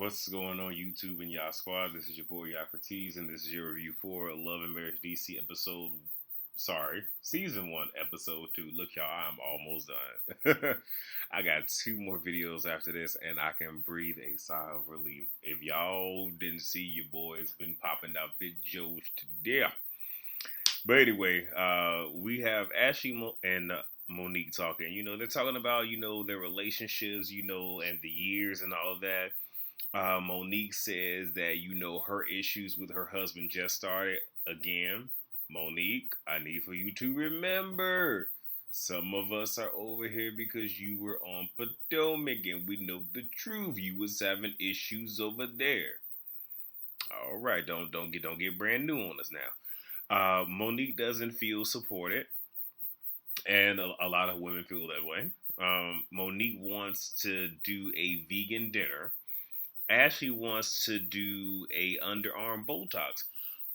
What's going on YouTube and y'all squad? This is your boy Yocrates, and this is your review for Love and Marriage DC season 1, episode 2. Look, y'all, I'm almost done. I got 2 more videos after this, and I can breathe a sigh of relief. If y'all didn't see, your boy's been popping out videos today. But anyway, we have Ashley and Monique talking. They're talking about, their relationships, and the years and all of that. Monique says that, her issues with her husband just started again. Monique, I need for you to remember, some of us are over here because you were on Potomac and we know the truth. You was having issues over there. All right, don't get brand new on us now. Monique doesn't feel supported, and a lot of women feel that way. Monique wants to do a vegan dinner. Ashley wants to do a underarm Botox,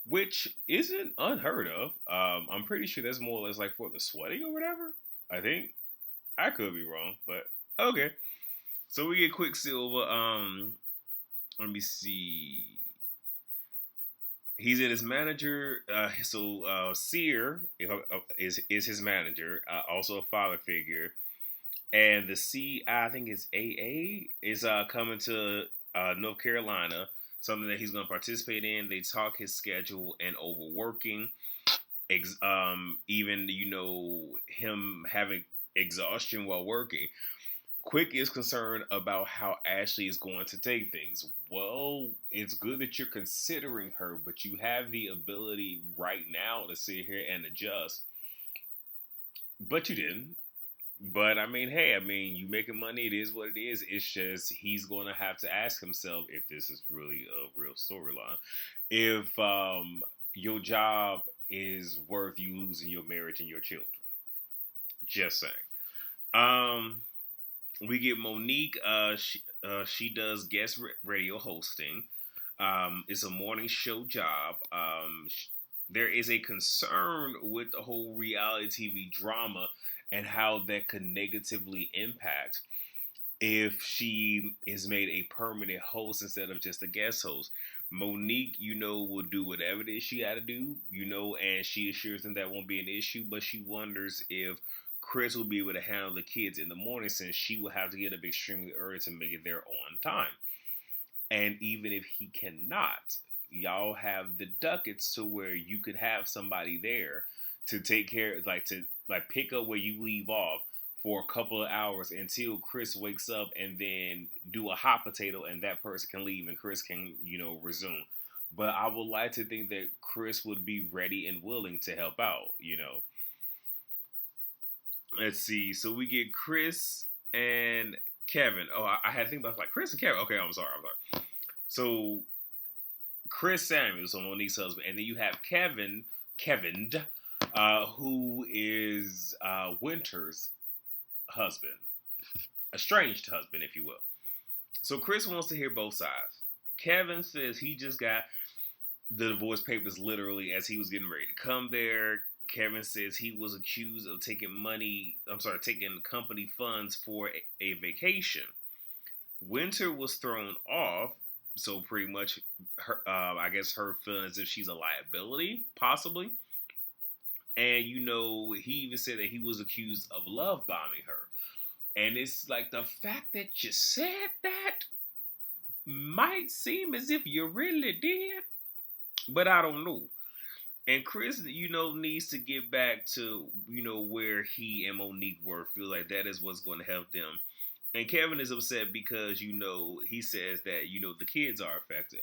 which isn't unheard of. I'm pretty sure that's more or less like for the sweating or whatever. I think I could be wrong, but okay. So we get Quicksilver. Let me see. He's in his manager. Sear is his manager, also a father figure, and the I think it's AA is coming to North Carolina, something that he's going to participate in. They talk his schedule and overworking, even him having exhaustion while working. Quick is concerned about how Ashley is going to take things. Well, it's good that you're considering her, but you have the ability right now to sit here and adjust. But you didn't. But hey, you making money. It is what it is. It's just he's going to have to ask himself if this is really a real storyline. If your job is worth you losing your marriage and your children. Just saying. We get Monique. She does guest radio hosting. It's a morning show job. There is a concern with the whole reality TV drama and how that could negatively impact if she is made a permanent host instead of just a guest host. Monique, will do whatever it is she got to do, and she assures them that won't be an issue, but she wonders if Chris will be able to handle the kids in the morning since she will have to get up extremely early to make it there on time. And even if he cannot, y'all have the ducats to where you could have somebody there to take care, to pick up where you leave off for a couple of hours until Chris wakes up, and then do a hot potato, and that person can leave and Chris can, resume. But I would like to think that Chris would be ready and willing to help out, Let's see. So we get Chris and Kevin. Oh, I had to think about Chris and Kevin. Okay, I'm sorry. So Chris Samuels, so Monique's husband, and then you have Kevin, who is Winter's husband, estranged husband, if you will. So Chris wants to hear both sides. Kevin says he just got the divorce papers literally as he was getting ready to come there. Kevin says he was accused of taking company funds for a vacation. Winter was thrown off, so pretty much, I guess her feeling as if she's a liability, possibly. And, he even said that he was accused of love bombing her. And it's like the fact that you said that might seem as if you really did, but I don't know. And Chris, needs to get back to, where he and Monique were. Feel like that is what's going to help them. And Kevin is upset because, he says that, the kids are affected.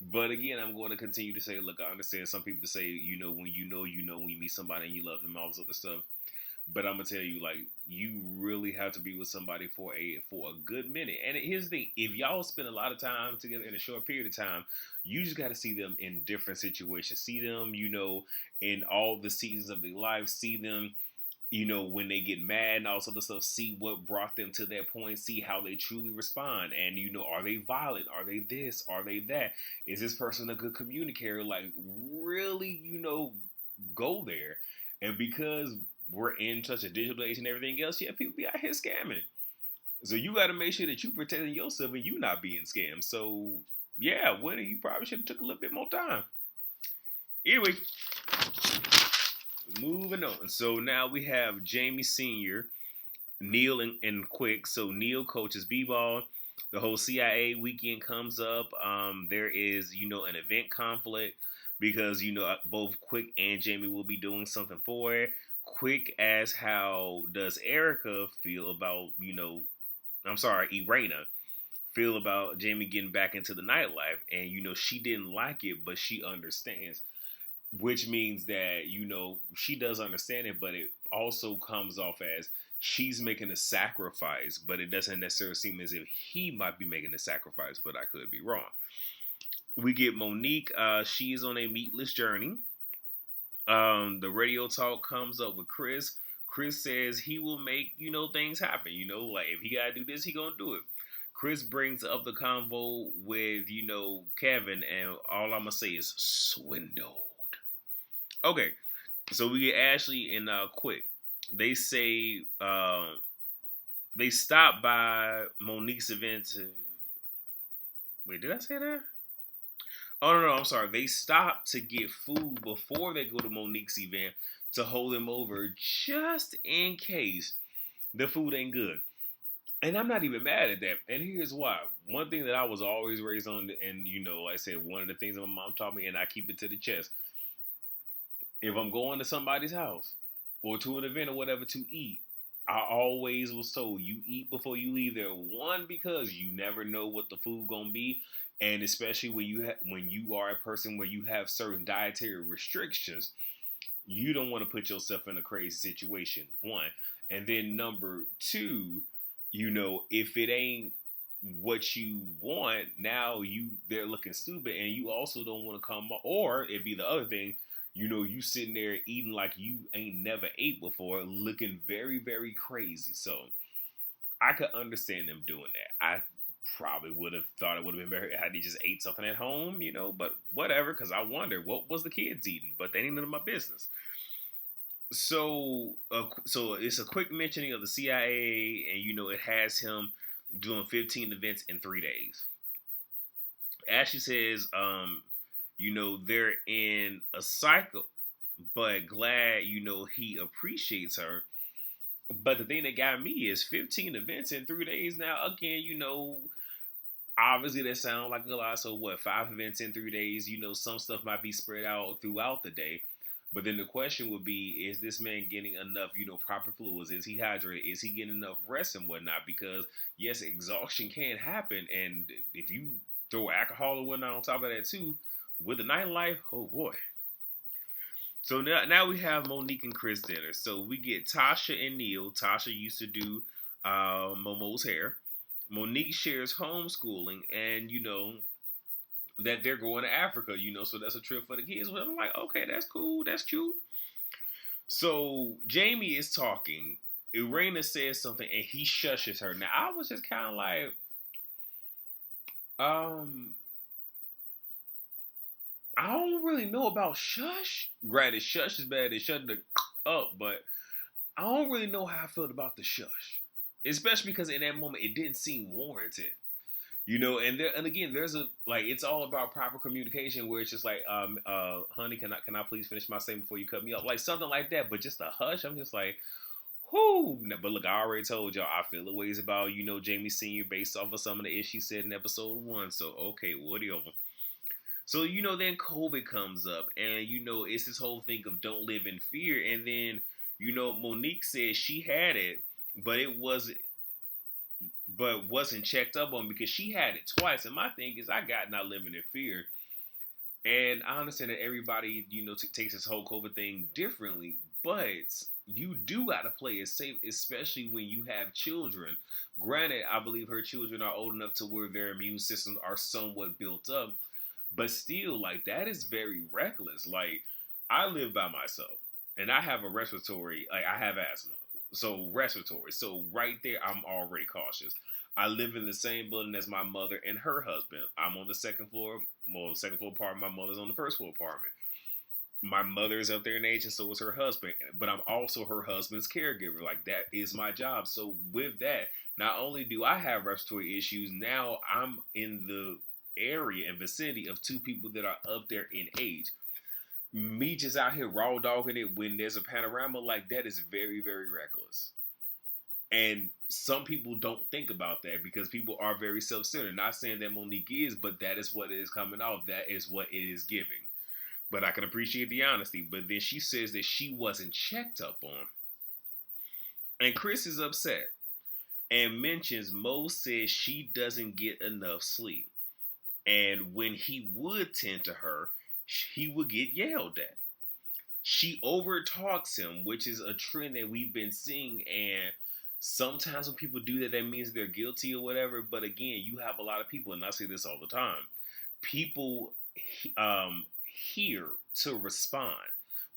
But again, I'm going to continue to say, look, I understand some people say, when when you meet somebody and you love them, all this other stuff. But I'm going to tell you, you really have to be with somebody for a good minute. And here's the thing. If y'all spend a lot of time together in a short period of time, you just got to see them in different situations. See them, in all the seasons of their life. See them, when they get mad and all this other stuff. See what brought them to that point. See how they truly respond. And, are they violent? Are they this? Are they that? Is this person a good communicator? Really, go there. And because we're in such a digital age and everything else, yeah, people be out here scamming. So you got to make sure that you protecting yourself and you not being scammed. So yeah, Winter, you probably should have took a little bit more time. Anyway, moving on. So now we have Jamie Senior, Neil and Quick. So Neil coaches b-ball. The whole CIA weekend comes up. There is, an event conflict because, both Quick and Jamie will be doing something for it. Quick asks how does Erica feel about, Irena feel about Jamie getting back into the nightlife. And, she didn't like it, but she understands. Which means that, she does understand it, but it also comes off as she's making a sacrifice, but it doesn't necessarily seem as if he might be making a sacrifice, but I could be wrong. We get Monique. She is on a meatless journey. The radio talk comes up with Chris. Chris says he will make, things happen. Like if he gotta do this, he gonna do it. Chris brings up the convo with, Kevin, and all I'm gonna say is swindled. Okay, so we get Ashley and Quick. They say they stopped by Monique's event. Wait, did I say that? Oh no, I'm sorry. They stopped to get food before they go to Monique's event to hold them over just in case the food ain't good. And I'm not even mad at that. And here's why. One thing that I was always raised on, and like I said, one of the things that my mom taught me, and I keep it to the chest. If I'm going to somebody's house or to an event or whatever to eat, I always was told you eat before you leave there. One, because you never know what the food gonna be, and especially when you are a person where you have certain dietary restrictions, you don't want to put yourself in a crazy situation. One, and then number two, if it ain't what you want, now they're looking stupid, and you also don't want to come. Or it'd be the other thing. You sitting there eating like you ain't never ate before, looking very, very crazy. So I could understand them doing that. I probably would have thought it would have been better had they just ate something at home, but whatever, because I wonder what was the kids eating, but they ain't none of my business. So it's a quick mentioning of the CIA, and it has him doing 15 events in 3 days. Ashley says, they're in a cycle, but glad, he appreciates her. But the thing that got me is 15 events in 3 days. Now, again, obviously that sounds like a lot. So what, 5 events in 3 days? Some stuff might be spread out throughout the day. But then the question would be, is this man getting enough, proper fluids? Is he hydrated? Is he getting enough rest and whatnot? Because, yes, exhaustion can happen. And if you throw alcohol or whatnot on top of that too, with the nightlife, oh boy. So now we have Monique and Chris dinner. So we get Tasha and Neil. Tasha used to do Momo's hair. Monique shares homeschooling, and that they're going to Africa. So that's a trip for the kids. Well, I'm like, okay, that's cool, that's cute. So Jamie is talking. Irena says something, and he shushes her. Now I was just kind of like, I don't really know about shush. Granted, shush is bad. They shut the up, but I don't really know how I felt about the shush, especially because in that moment it didn't seem warranted. And again, there's it's all about proper communication where it's just like, honey, can I please finish my statement before you cut me off, like something like that. But just a hush, I'm just like, whoo. But look, I already told y'all I feel the ways about Jamie Senior based off of some of the issues she said in episode 1. So okay, whatever. So, then COVID comes up, and, it's this whole thing of don't live in fear. And then, Monique said she had it, but wasn't checked up on because she had it twice. And my thing is, I got not living in fear. And I understand that everybody, takes this whole COVID thing differently, but you do got to play it safe, especially when you have children. Granted, I believe her children are old enough to where their immune systems are somewhat built up. But still, that is very reckless. I live by myself, and I have a respiratory, I have asthma. So, respiratory. So, right there, I'm already cautious. I live in the same building as my mother and her husband. I'm on the second floor. Well, the second floor apartment. My mother's on the first floor apartment. My mother is up there in age, and so is her husband. But I'm also her husband's caregiver. Like, that is my job. So with that, not only do I have respiratory issues, now I'm in the area and vicinity of two people that are up there in age. Me just out here raw dogging it when there's a panorama like that is very, very reckless. And some people don't think about that because people are very self-centered. Not saying that Monique is, but that is what it is coming off. That is what it is giving. But I can appreciate the honesty. But then she says that she wasn't checked up on. And Chris is upset and mentions Mo says she doesn't get enough sleep. And when he would tend to her, he would get yelled at. She overtalks him, which is a trend that we've been seeing. And sometimes when people do that, that means they're guilty or whatever. But again, you have a lot of people, and I say this all the time, people hear to respond,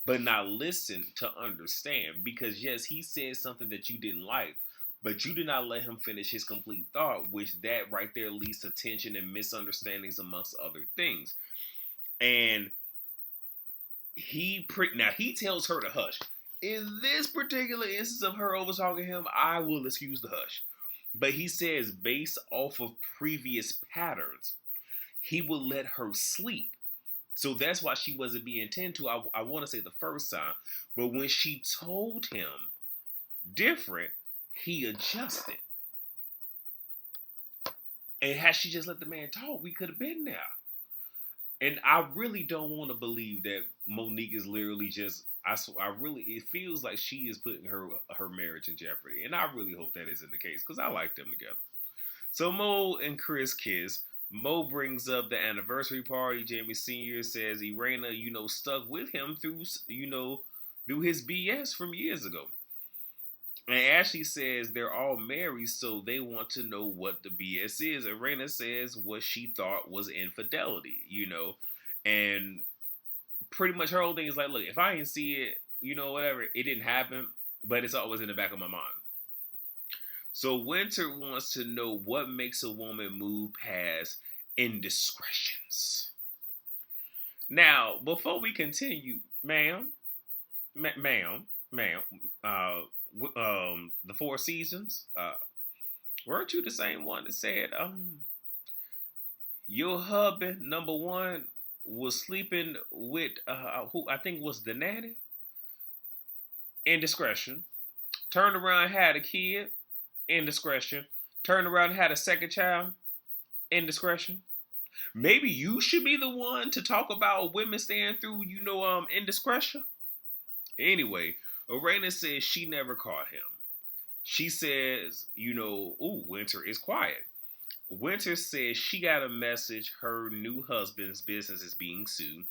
but not listen to understand. Because yes, he said something that you didn't like, but you did not let him finish his complete thought, which that right there leads to tension and misunderstandings amongst other things. And he tells her to hush. In this particular instance of her over talking him, I will excuse the hush. But he says based off of previous patterns, he will let her sleep. So that's why she wasn't being tended to, I want to say the first time. But when she told him different, he adjusted. And had she just let the man talk, we could have been there. And I really don't want to believe that Monique is literally just, it feels like she is putting her marriage in jeopardy. And I really hope that isn't the case, because I like them together. So Mo and Chris kiss. Mo brings up the anniversary party. Jamie Sr. says Irena, stuck with him through his BS from years ago. And Ashley says they're all married, so they want to know what the BS is. Irena says what she thought was infidelity, And pretty much her whole thing is like, look, if I didn't see it, whatever, it didn't happen, but it's always in the back of my mind. So Winter wants to know what makes a woman move past indiscretions. Now, before we continue, ma'am, the Four Seasons, weren't you the same one that said, your hubby, number one, was sleeping with, who I think was the nanny? Indiscretion. Turned around, had a kid. Indiscretion. Turned around and had a second child. Indiscretion. Maybe you should be the one to talk about women staying through, indiscretion. Anyway, Irena says she never caught him. She says, Winter is quiet. Winter says she got a message her new husband's business is being sued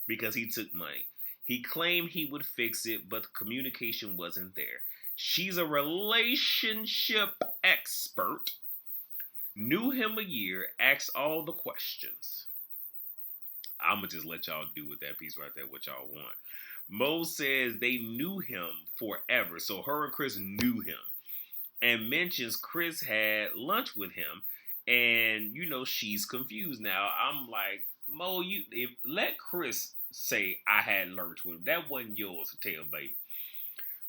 because he took money. He claimed he would fix it, but the communication wasn't there. She's a relationship expert. Knew him a year, asked all the questions. I'm going to just let y'all do with that piece right there what y'all want. Mo says they knew him forever. So her and Chris knew him. And mentions Chris had lunch with him. And, she's confused now. I'm like, Mo, let Chris say I had lunch with him. That wasn't yours to tell, baby.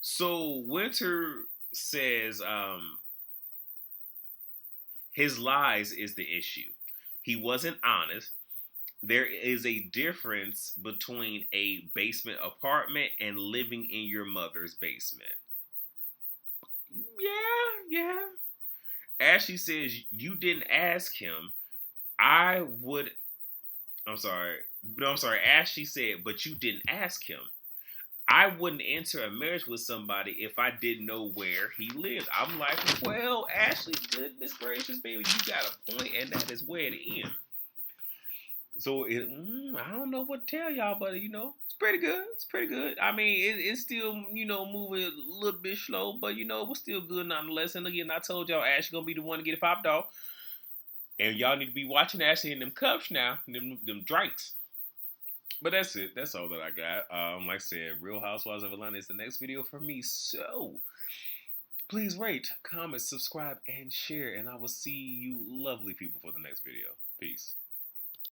So Winter says his lies is the issue. He wasn't honest. There is a difference between a basement apartment and living in your mother's basement. Yeah. Ashley says you didn't ask him. I'm sorry. Ashley said, but you didn't ask him. I wouldn't enter a marriage with somebody if I didn't know where he lived. I'm like, well, Ashley, goodness gracious, baby, you got a point, and that is where it ends. So I don't know what to tell y'all, but it's pretty good. It's pretty good. I mean, it's still moving a little bit slow, but we're still good nonetheless. And again, I told y'all Ashley gonna be the one to get it popped off, and y'all need to be watching Ashley in them cups now, them drinks. But that's it. That's all that I got. Like I said, Real Housewives of Atlanta is the next video for me. So please rate, comment, subscribe, and share. And I will see you lovely people for the next video. Peace.